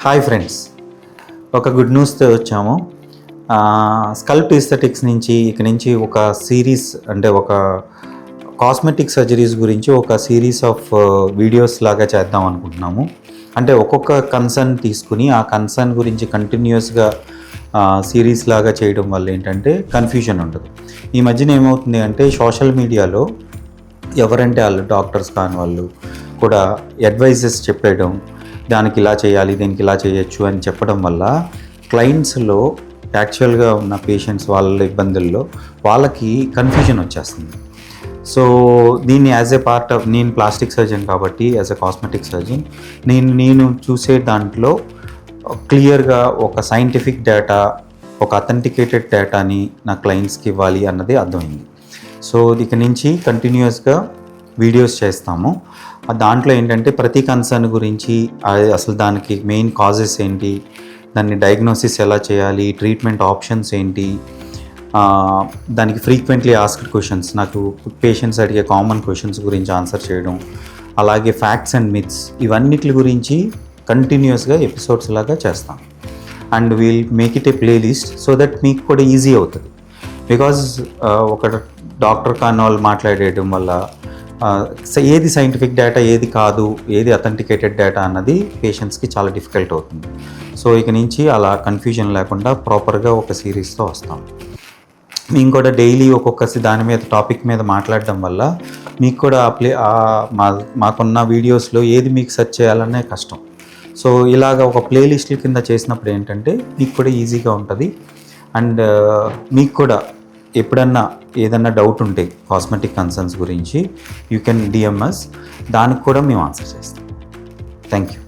Hi friends, ఒక good న్యూస్తో వచ్చాము. SCALP aesthetics నుంచి ఇక నుంచి ఒక సిరీస్, అంటే ఒక కాస్మెటిక్ సర్జరీస్ గురించి ఒక సిరీస్ ఆఫ్ వీడియోస్ లాగా చేద్దాం అనుకుంటున్నాము. అంటే ఒక్కొక్క కన్సర్న్ తీసుకుని ఆ కన్సర్న్ గురించి కంటిన్యూస్గా సిరీస్ లాగా చేయడం వల్ల ఏంటంటే కన్ఫ్యూజన్ ఉండదు. ఈ మధ్యన ఏమవుతుంది అంటే సోషల్ మీడియాలో ఎవరంటే వాళ్ళు డాక్టర్స్ కాని వాళ్ళు కూడా అడ్వైజెస్ చెప్పేయడం, దానికి ఇలా చేయాలి, దీనికి ఇలా చేయొచ్చు అని చెప్పడం వల్ల క్లయింట్స్లో యాక్చువల్గా ఉన్న పేషెంట్స్ వాళ్ళ ఇబ్బందుల్లో వాళ్ళకి కన్ఫ్యూజన్ వచ్చేస్తుంది. సో దీన్ని యాజ్ ఏ పార్ట్ ఆఫ్, నేను ప్లాస్టిక్ సర్జన్ కాబట్టి యాజ్ ఎ కాస్మెటిక్ సర్జన్ నేను చూసే దాంట్లో క్లియర్గా ఒక సైంటిఫిక్ డేటా, ఒక అథెంటికేటెడ్ డేటాని నా క్లయింట్స్కి ఇవ్వాలి అన్నది అర్థమైంది. సో ఇక నుంచి కంటిన్యూస్గా వీడియోస్ చేస్తాము. దాంట్లో ఏంటంటే ప్రతి కన్సర్న్ గురించి, అసలు దానికి మెయిన్ కాజెస్ ఏంటి, దాన్ని డయాగ్నోసిస్ ఎలా చేయాలి, ట్రీట్మెంట్ ఆప్షన్స్ ఏంటి, దానికి ఫ్రీక్వెంట్లీ ఆస్క్డ్ క్వశ్చన్స్, నాకు పేషెంట్స్ అడిగే కామన్ క్వశ్చన్స్ గురించి ఆన్సర్ చేయడం, అలాగే ఫ్యాక్ట్స్ అండ్ మిత్స్, ఇవన్నిటి గురించి కంటిన్యూస్గా ఎపిసోడ్స్ లాగా చేస్తాం. And we'll make it a playlist so that మీకు కూడా ఈజీ అవుతుంది. బికాజ్ ఒక డాక్టర్ కాని వాళ్ళు మాట్లాడేయడం వల్ల ఏది సైంటిఫిక్ డేటా, ఏది కాదు, ఏది అథెంటికేటెడ్ డేటా అన్నది పేషెంట్స్కి చాలా డిఫికల్ట్ అవుతుంది. సో ఇక నుంచి అలా కన్ఫ్యూజన్ లేకుండా ప్రాపర్గా ఒక సిరీస్తో వస్తాం. మేము కూడా డైలీ ఒక్కొక్క దాని మీద టాపిక్ మీద మాట్లాడడం వల్ల మీకు కూడా మాకున్న వీడియోస్లో ఏది మీకు సెర్చ్ చేయాలనే కష్టం. సో ఇలాగ ఒక ప్లేలిస్ట్ల కింద చేసినప్పుడు ఏంటంటే మీకు కూడా ఈజీగా ఉంటుంది. అండ్ మీకు కూడా ఎప్పుడన్నా ఏదన్నా డౌట్ ఉంటే కాస్మెటిక్ కన్సర్న్స్ గురించి యూ కెన్ డిఎం us, దానికి కూడా మేము ఆన్సర్ చేస్తాం. Thank you.